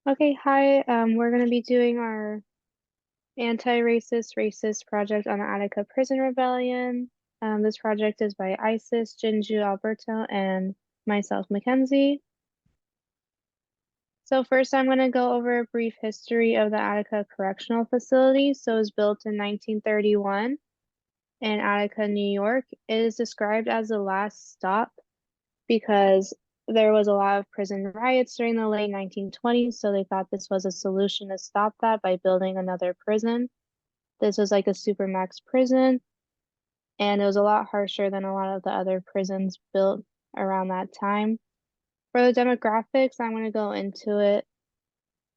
Okay, hi. We're going to be doing our anti-racist project on the Attica Prison Rebellion. This project is by ISIS, Jinjoo, Alberto, and myself, Makenzie. So first, I'm going to go over a brief history of the Attica Correctional Facility. So it was built in 1931 in Attica, New York. It is described as the last stop because there was a lot of prison riots during the late 1920s, so they thought this was a solution to stop that by building another prison. This was like a supermax prison, and it was a lot harsher than a lot of the other prisons built around that time. For the demographics, I'm going to go into it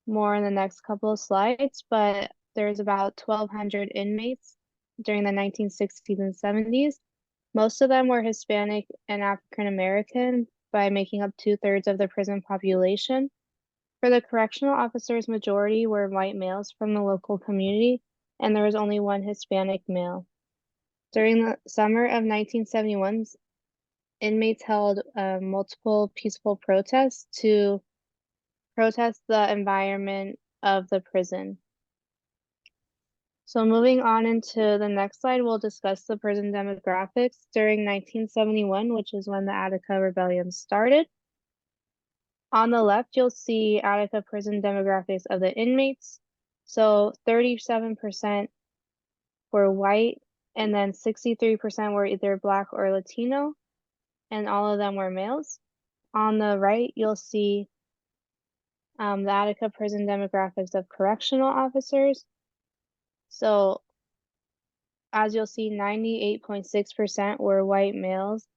more in the next couple of slides, but there's about 1,200 inmates during the 1960s and 70s. Most of them were Hispanic and African American by making up 2/3 of the prison population. For the correctional officers, majority were white males from the local community, and there was only one Hispanic male. During the summer of 1971, inmates held multiple peaceful protests to protest the environment of the prison. So moving on into the next slide, we'll discuss the prison demographics during 1971, which is when the Attica Rebellion started. On the left, you'll see Attica prison demographics of the inmates. So 37% were white, and then 63% were either Black or Latino, and all of them were males. On the right, you'll see the Attica prison demographics of correctional officers. So as you'll see, 98.6% were white males,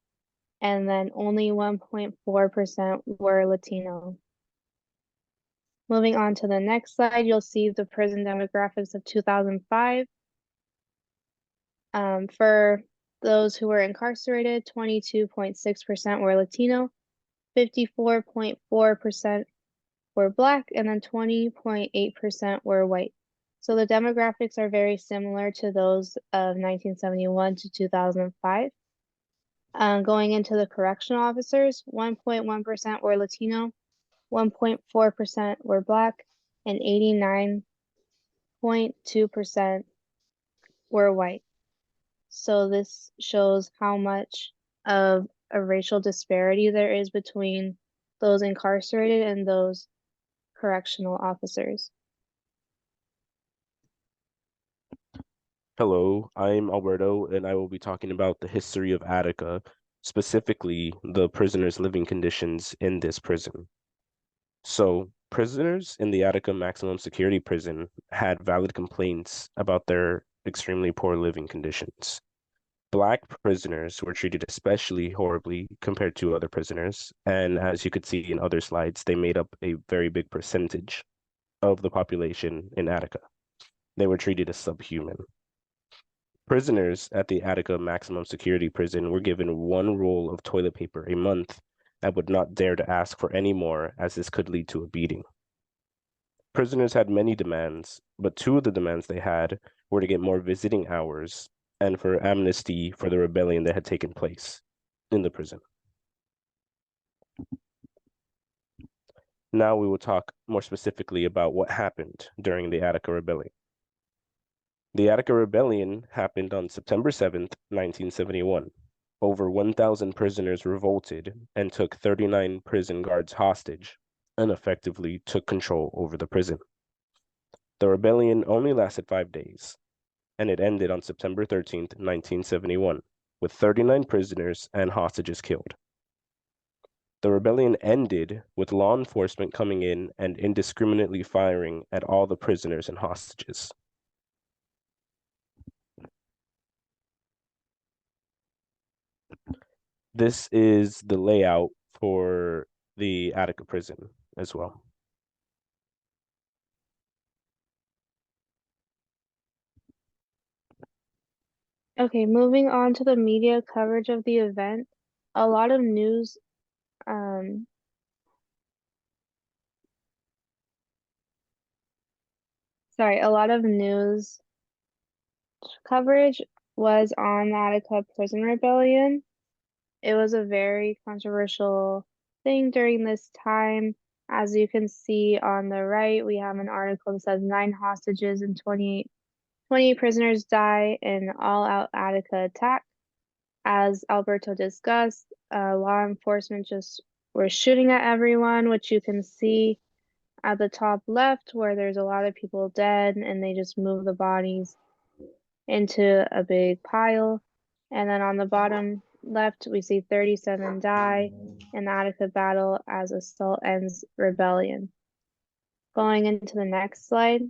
and then only 1.4% were Latino. Moving on to the next slide, you'll see the prison demographics of 2005. For those who were incarcerated, 22.6% were Latino, 54.4% were Black, and then 20.8% were white. So the demographics are very similar to those of 1971 to 2005. Going into the correctional officers, 1.1% were Latino, 1.4% were Black, and 89.2% were white. So this shows how much of a racial disparity there is between those incarcerated and those correctional officers. Hello, I'm Alberto, and I will be talking about the history of Attica, specifically the prisoners' living conditions in this prison. So, prisoners in the Attica Maximum Security Prison had valid complaints about their extremely poor living conditions. Black prisoners were treated especially horribly compared to other prisoners, and as you could see in other slides, they made up a very big percentage of the population in Attica. They were treated as subhuman. Prisoners at the Attica Maximum Security Prison were given one roll of toilet paper a month and would not dare to ask for any more, as this could lead to a beating. Prisoners had many demands, but two of the demands they had were to get more visiting hours and for amnesty for the rebellion that had taken place in the prison. Now we will talk more specifically about what happened during the Attica Rebellion. The Attica Rebellion happened on September 7th, 1971. Over 1,000 prisoners revolted and took 39 prison guards hostage and effectively took control over the prison. The rebellion only lasted 5 days, and it ended on September 13th, 1971, with 39 prisoners and hostages killed. The rebellion ended with law enforcement coming in and indiscriminately firing at all the prisoners and hostages. This is the layout for the Attica prison as well. Okay, moving on to the media coverage of the event. A lot of news a lot of news coverage was on the Attica Prison Rebellion. It was a very controversial thing during this time. As you can see on the right, we have an article that says 9 hostages and 28 prisoners die in all-out Attica attack. As Alberto discussed, law enforcement just were shooting at everyone, which you can see at the top left where there's a lot of people dead and they just move the bodies into a big pile. And then on the bottom left, we see 37 die in the Attica battle as assault ends rebellion. Going into the next slide,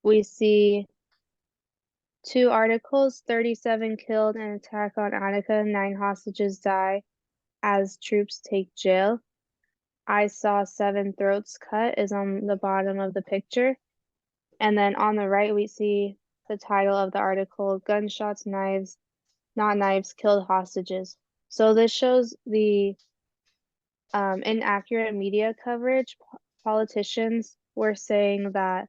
we see 2 articles, 37 killed in attack on Attica, 9 hostages die as troops take jail. I saw 7 throats cut is on the bottom of the picture. And then on the right, we see the title of the article, Gunshots, Knives, Not Knives, Killed Hostages. So this shows the inaccurate media coverage. Politicians were saying that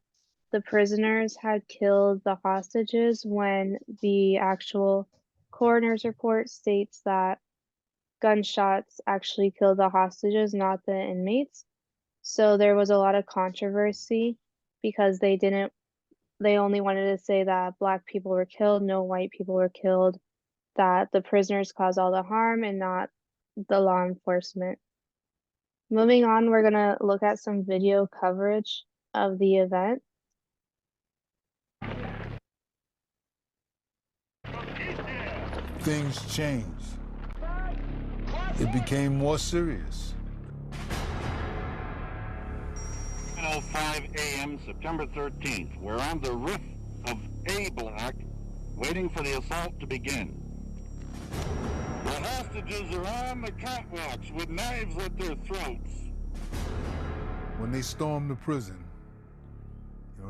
the prisoners had killed the hostages when the actual coroner's report states that gunshots actually killed the hostages, not the inmates. So there was a lot of controversy because they only wanted to say that Black people were killed, no white people were killed, that the prisoners caused all the harm and not the law enforcement. Moving on, we're gonna look at some video coverage of the event. Things changed. It became more serious. 10:05 a.m. September 13th. We're on the roof of A block, waiting for the assault to begin. The hostages are on the catwalks with knives at their throats. When they stormed the prison,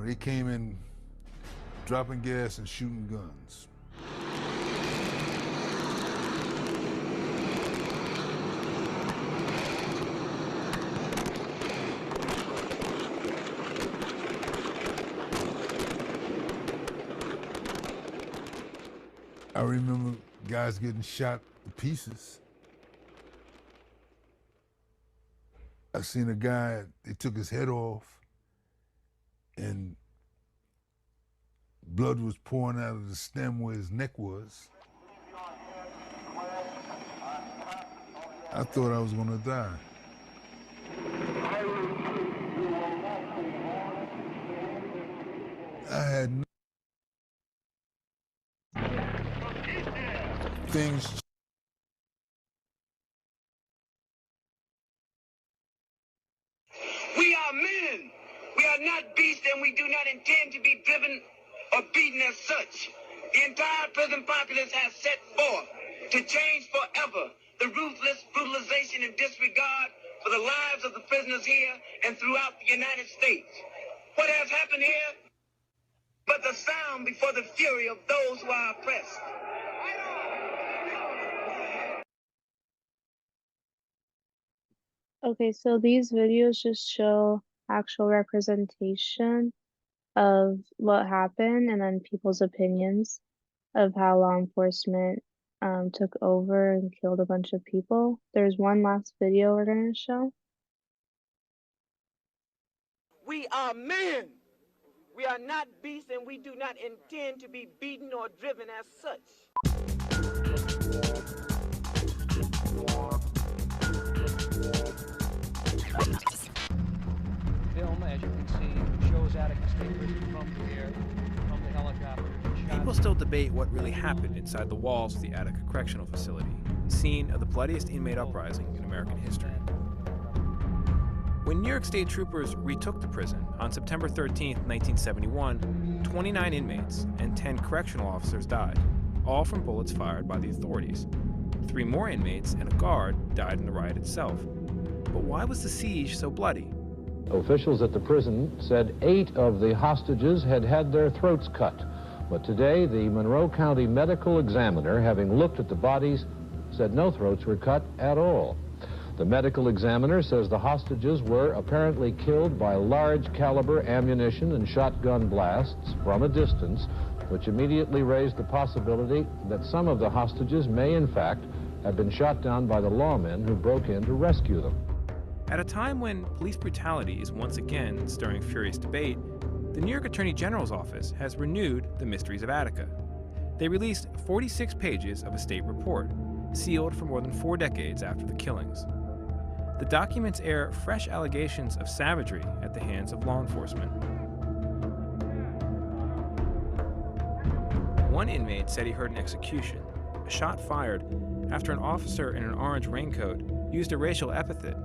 they came in dropping gas and shooting guns. I remember guys getting shot to pieces. I seen a guy, they took his head off and blood was pouring out of the stem where his neck was. I thought I was gonna die. I had no things. We are men. We are not beasts, and we do not intend to be driven or beaten as such. The entire prison populace has set forth to change forever the ruthless brutalization and disregard for the lives of the prisoners here and throughout the United States. What has happened here but the sound before the fury of those who are oppressed. Okay, so these videos just show actual representation of what happened and then people's opinions of how law enforcement took over and killed a bunch of people. There's one last video we're going to show. We are men. We are not beasts, and we do not intend to be beaten or driven as such. Film, as you can see, shows Attica State Prison from the air, from the helicopter. People still debate what really happened inside the walls of the Attica Correctional Facility, scene of the bloodiest inmate uprising in American history. When New York State troopers retook the prison on September 13, 1971, 29 inmates and 10 correctional officers died, all from bullets fired by the authorities. 3 more inmates and a guard died in the riot itself. But why was the siege so bloody? Officials at the prison said 8 of the hostages had had their throats cut. But today, the Monroe County medical examiner, having looked at the bodies, said no throats were cut at all. The medical examiner says the hostages were apparently killed by large caliber ammunition and shotgun blasts from a distance, which immediately raised the possibility that some of the hostages may in fact had been shot down by the lawmen who broke in to rescue them. At a time when police brutality is once again stirring furious debate, the New York Attorney General's office has renewed the mysteries of Attica. They released 46 pages of a state report, sealed for more than 4 decades after the killings. The documents air fresh allegations of savagery at the hands of law enforcement. One inmate said he heard an execution, a shot fired after an officer in an orange raincoat used a racial epithet,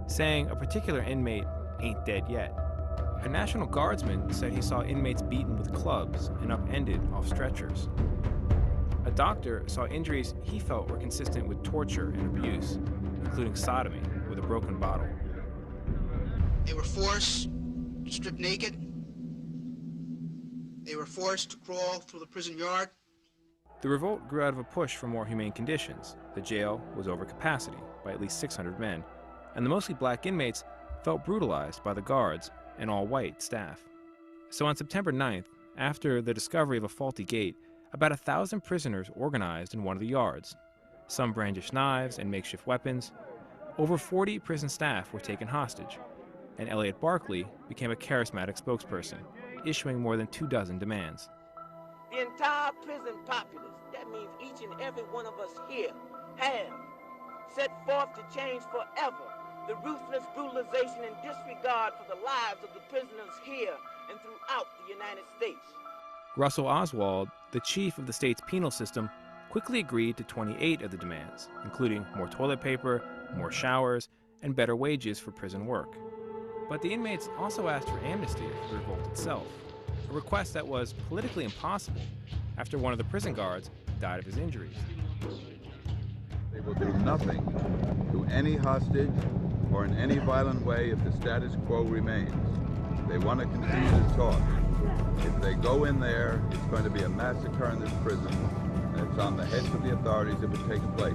saying a particular inmate ain't dead yet. A National Guardsman said he saw inmates beaten with clubs and upended off stretchers. A doctor saw injuries he felt were consistent with torture and abuse, including sodomy with a broken bottle. They were forced to strip naked. They were forced to crawl through the prison yard. The revolt grew out of a push for more humane conditions. The jail was over capacity by at least 600 men, and the mostly black inmates felt brutalized by the guards and all-white staff. So on September 9th, after the discovery of a faulty gate, about 1,000 prisoners organized in one of the yards. Some brandished knives and makeshift weapons. Over 40 prison staff were taken hostage, and Elliot Barkley became a charismatic spokesperson, issuing more than 24 demands. The entire prison populace, that means each and every one of us here, have set forth to change forever the ruthless brutalization and disregard for the lives of the prisoners here and throughout the United States. Russell Oswald, the chief of the state's penal system, quickly agreed to 28 of the demands, including more toilet paper, more showers, and better wages for prison work. But the inmates also asked for amnesty for the revolt itself, a request that was politically impossible after one of the prison guards died of his injuries. They will do nothing to any hostage or in any violent way if the status quo remains. They want to continue to talk. If they go in there, it's going to be a massacre in this prison, and it's on the heads of the authorities if it takes place.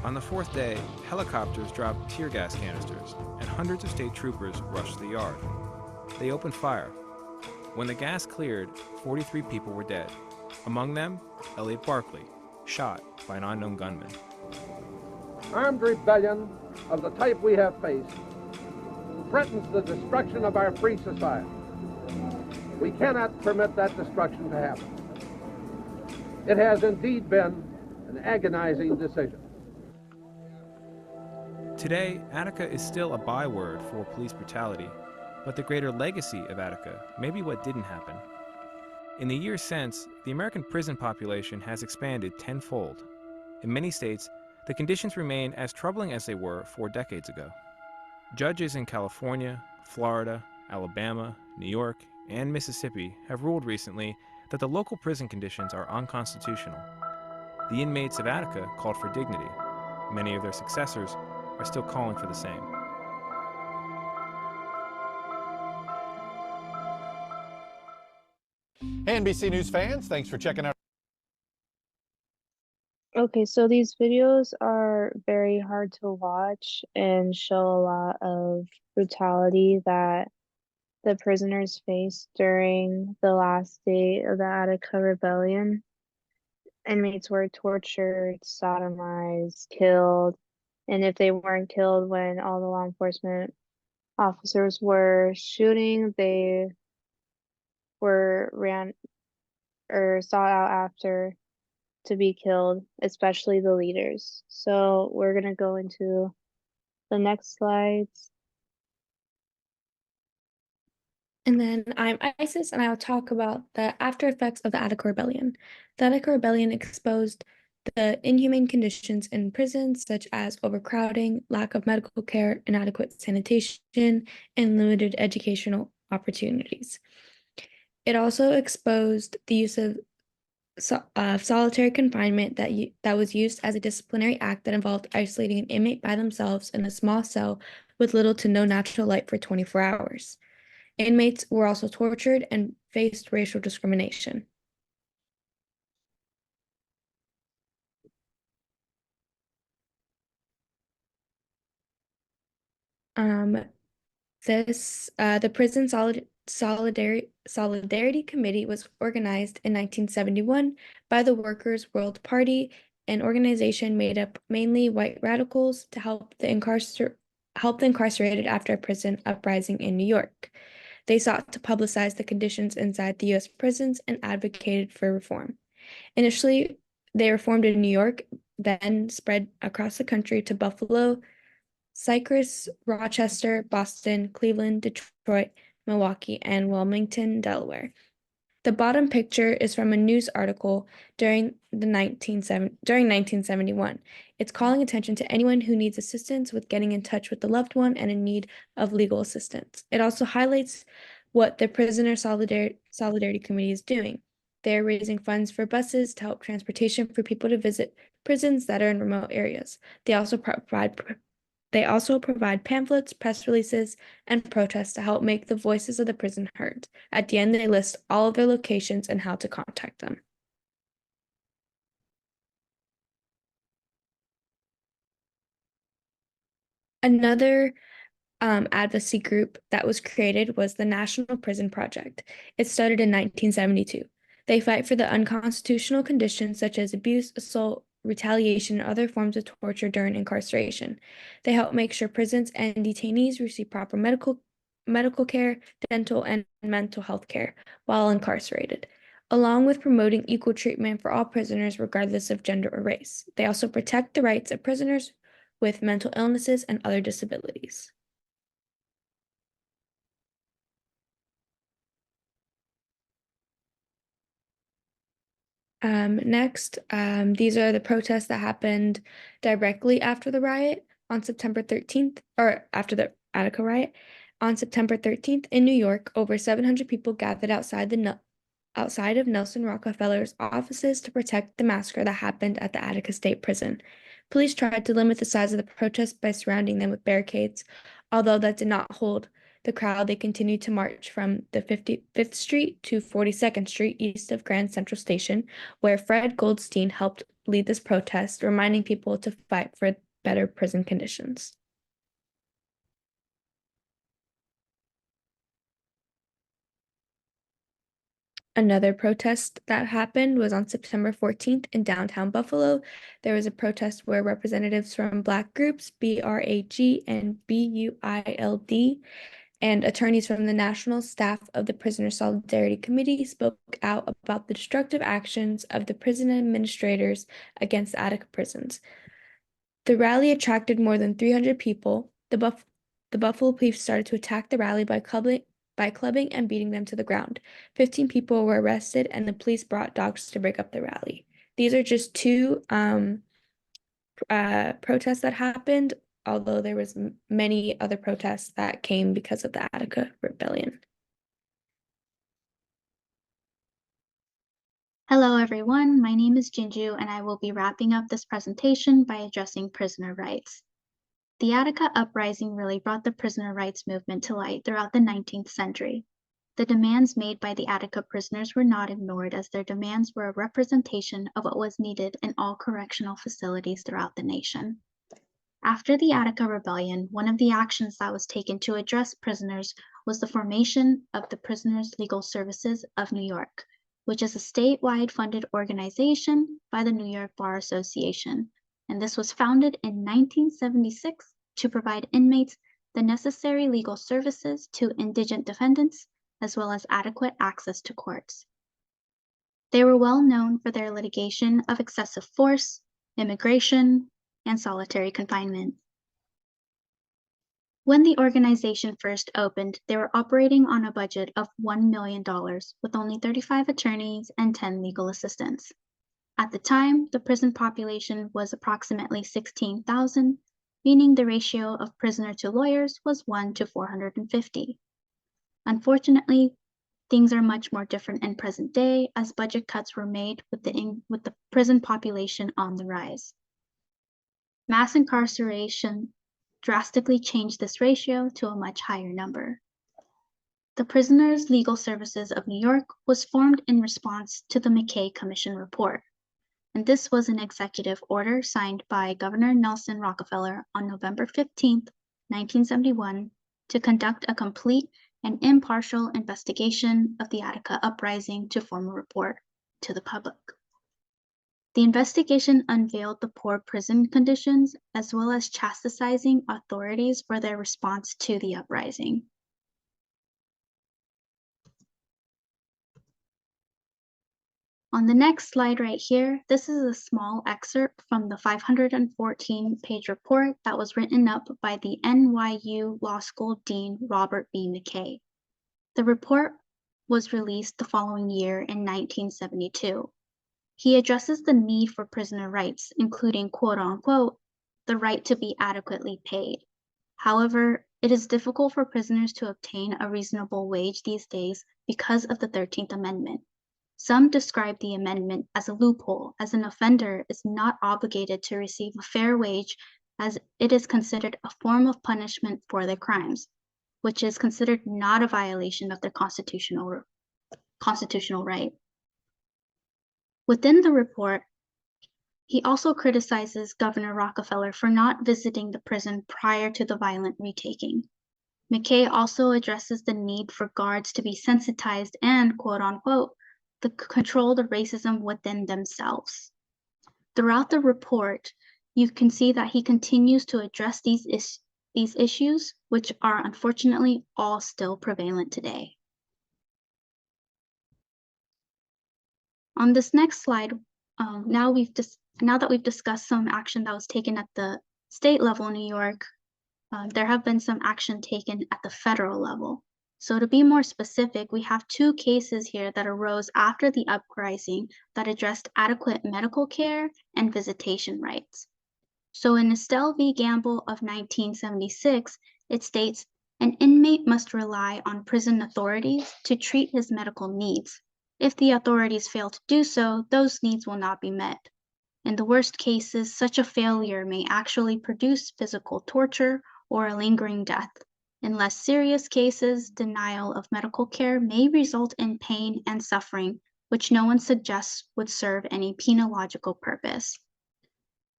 On the 4th day, helicopters dropped tear gas canisters, and hundreds of state troopers rushed the yard. They opened fire. When the gas cleared, 43 people were dead. Among them, Elliot Barkley, shot by an unknown gunman. Armed rebellion of the type we have faced threatens the destruction of our free society. We cannot permit that destruction to happen. It has indeed been an agonizing decision. Today, Attica is still a byword for police brutality, but the greater legacy of Attica may be what didn't happen. In the years since, the American prison population has expanded tenfold. In many states, the conditions remain as troubling as they were 4 decades ago. Judges in California, Florida, Alabama, New York, and Mississippi have ruled recently that the local prison conditions are unconstitutional. The inmates of Attica called for dignity. Many of their successors are still calling for the same. Hey, NBC News fans, thanks for checking out. Okay, so these videos are very hard to watch and show a lot of brutality that the prisoners faced during the last day of the Attica Rebellion. Inmates were tortured, sodomized, killed, and if they weren't killed when all the law enforcement officers were shooting, they were sought out after to be killed, especially the leaders. So we're gonna go into the next slides. And then I'm Isis, and I'll talk about the after effects of the Attica Rebellion. The Attica Rebellion exposed the inhumane conditions in prisons, such as overcrowding, lack of medical care, inadequate sanitation, and limited educational opportunities. It also exposed the use of solitary confinement that was used as a disciplinary act that involved isolating an inmate by themselves in a small cell with little to no natural light for 24 hours. Inmates were also tortured and faced racial discrimination. The Prison Solidarity Committee was organized in 1971 by the Workers' World Party an organization made up mainly white radicals to help the incarcerated after a prison uprising in New York. They sought to publicize the conditions inside the U.S. prisons and advocated for reform. Initially, they were formed in New York, then spread across the country to Buffalo, Syracuse, Rochester, Boston, Cleveland, Detroit, Milwaukee, and Wilmington, Delaware. The bottom picture is from a news article during 1971. It's calling attention to anyone who needs assistance with getting in touch with a loved one and in need of legal assistance. It also highlights what the Prisoner Solidarity Committee is doing. They are raising funds for buses to help transportation for people to visit prisons that are in remote areas. They also provide pamphlets, press releases, and protests to help make the voices of the prison heard. At the end, they list all of their locations and how to contact them. Another advocacy group that was created was the National Prison Project. It started in 1972. They fight for the unconstitutional conditions such as abuse, assault, retaliation, and other forms of torture during incarceration. They help make sure prisons and detainees receive proper medical care, dental, and mental health care while incarcerated, along with promoting equal treatment for all prisoners regardless of gender or race. They also protect the rights of prisoners with mental illnesses and other disabilities. Next, these are the protests that happened directly after the riot on September 13th, or after the Attica riot. On September 13th in New York, over 700 people gathered outside of Nelson Rockefeller's offices to protect the massacre that happened at the Attica State Prison. Police tried to limit the size of the protest by surrounding them with barricades. Although that did not hold the crowd, they continued to march from the 55th Street to 42nd Street east of Grand Central Station, where Fred Goldstein helped lead this protest, reminding people to fight for better prison conditions. Another protest that happened was on September 14th in downtown Buffalo. There was a protest where representatives from Black groups, BRAG and BUILD, and attorneys from the national staff of the Prisoner Solidarity Committee spoke out about the destructive actions of the prison administrators against the Attica prisons. The rally attracted more than 300 people. The Buffalo police started to attack the rally by clubbing and beating them to the ground. 15 people were arrested, and the police brought dogs to break up the rally. These are just two protests that happened, although there was many other protests that came because of the Attica Rebellion. Hello everyone, my name is Jinjoo and I will be wrapping up this presentation by addressing prisoner rights. The Attica uprising really brought the prisoner rights movement to light throughout the 19th century. The demands made by the Attica prisoners were not ignored, as their demands were a representation of what was needed in all correctional facilities throughout the nation. After the Attica Rebellion, one of the actions that was taken to address prisoners was the formation of the Prisoners' Legal Services of New York, which is a statewide funded organization by the New York Bar Association. And this was founded in 1976 to provide inmates the necessary legal services to indigent defendants, as well as adequate access to courts. They were well known for their litigation of excessive force, immigration, and solitary confinement. When the organization first opened, they were operating on a budget of $1 million, with only 35 attorneys and 10 legal assistants. At the time, the prison population was approximately 16,000, meaning the ratio of prisoner to lawyers was 1 to 450. Unfortunately, things are much more different in present day, as budget cuts were made with the prison population on the rise. Mass incarceration drastically changed this ratio to a much higher number. The Prisoners' Legal Services of New York was formed in response to the McKay Commission report, and this was an executive order signed by Governor Nelson Rockefeller on November 15, 1971, to conduct a complete and impartial investigation of the Attica uprising to form a report to the public. The investigation unveiled the poor prison conditions as well as chastising authorities for their response to the uprising. On the next slide right here, this is a small excerpt from the 514-page report that was written up by the NYU Law School Dean Robert B. McKay. The report was released the following year in 1972. He addresses the need for prisoner rights, including quote-unquote, the right to be adequately paid. However, it is difficult for prisoners to obtain a reasonable wage these days because of the 13th Amendment. Some describe the amendment as a loophole, as an offender is not obligated to receive a fair wage as it is considered a form of punishment for their crimes, which is considered not a violation of their constitutional right. Within the report, he also criticizes Governor Rockefeller for not visiting the prison prior to the violent retaking. McKay also addresses the need for guards to be sensitized and, quote-unquote, to control the racism within themselves. Throughout the report, you can see that he continues to address these issues, which are unfortunately all still prevalent today. On this next slide, now that we've discussed some action that was taken at the state level in New York, there have been some action taken at the federal level. So to be more specific, we have two cases here that arose after the uprising that addressed adequate medical care and visitation rights. So in Estelle v. Gamble of 1976, it states, an inmate must rely on prison authorities to treat his medical needs. If the authorities fail to do so, those needs will not be met. In the worst cases, such a failure may actually produce physical torture or a lingering death. In less serious cases, denial of medical care may result in pain and suffering, which no one suggests would serve any penological purpose.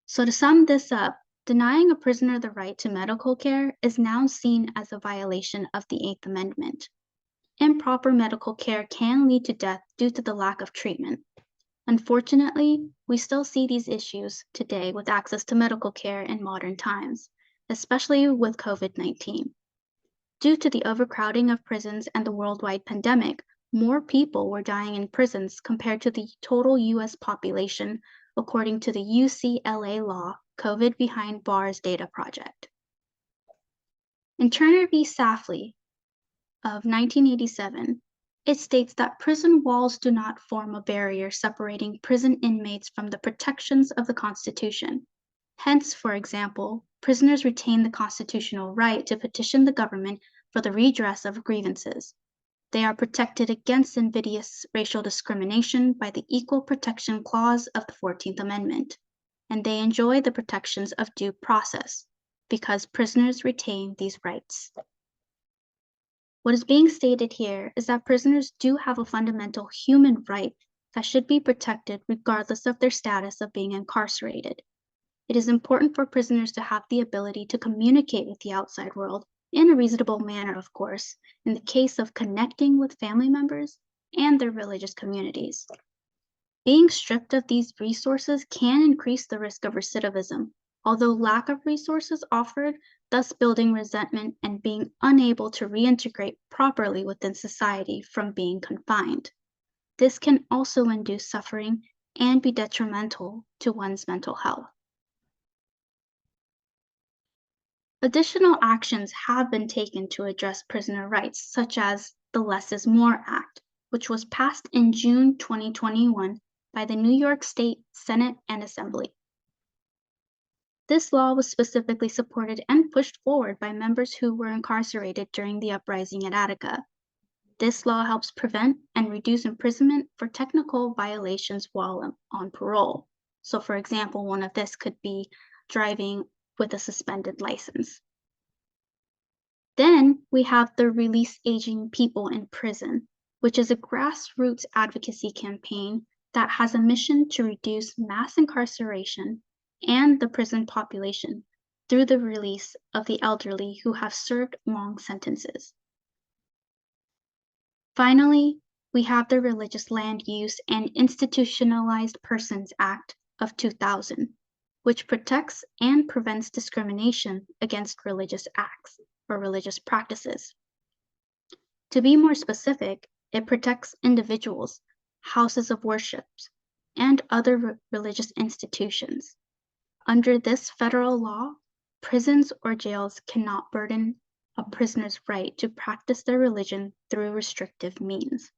So to sum this up, denying a prisoner the right to medical care is now seen as a violation of the 8th Amendment. Improper medical care can lead to death due to the lack of treatment. Unfortunately, we still see these issues today with access to medical care in modern times, especially with COVID-19. Due to the overcrowding of prisons and the worldwide pandemic, more people were dying in prisons compared to the total U.S. population, according to the UCLA Law COVID Behind Bars Data Project. In Turner v. Safley of 1987, it states that prison walls do not form a barrier separating prison inmates from the protections of the Constitution. Hence, for example, prisoners retain the constitutional right to petition the government for the redress of grievances. They are protected against invidious racial discrimination by the Equal Protection Clause of the 14th Amendment, and they enjoy the protections of due process because prisoners retain these rights. What is being stated here is that prisoners do have a fundamental human right that should be protected regardless of their status of being incarcerated. It is important for prisoners to have the ability to communicate with the outside world in a reasonable manner, of course, in the case of connecting with family members and their religious communities. Being stripped of these resources can increase the risk of recidivism, although lack of resources offered, thus building resentment and being unable to reintegrate properly within society from being confined. This can also induce suffering and be detrimental to one's mental health. Additional actions have been taken to address prisoner rights, such as the Less is More Act, which was passed in June 2021 by the New York State Senate and Assembly. This law was specifically supported and pushed forward by members who were incarcerated during the uprising at Attica. This law helps prevent and reduce imprisonment for technical violations while on parole. So, for example, one of this could be driving with a suspended license. Then we have the Release Aging People in Prison, which is a grassroots advocacy campaign that has a mission to reduce mass incarceration and the prison population through the release of the elderly who have served long sentences. Finally, we have the Religious Land Use and Institutionalized Persons Act, of 2000, which protects and prevents discrimination against religious acts or religious practices. To be more specific, it protects individuals, houses of worship, and other religious institutions. Under this federal law, prisons or jails cannot burden a prisoner's right to practice their religion through restrictive means.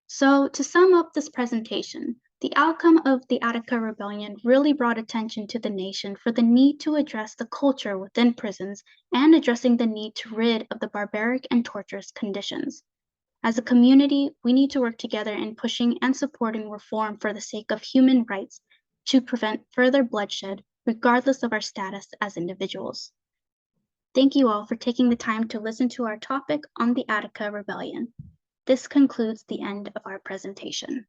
So, to sum up this presentation, the outcome of the Attica Rebellion really brought attention to the nation for the need to address the culture within prisons and addressing the need to rid of the barbaric and torturous conditions. As a community, we need to work together in pushing and supporting reform for the sake of human rights to prevent further bloodshed, regardless of our status as individuals. Thank you all for taking the time to listen to our topic on the Attica Rebellion. This concludes the end of our presentation.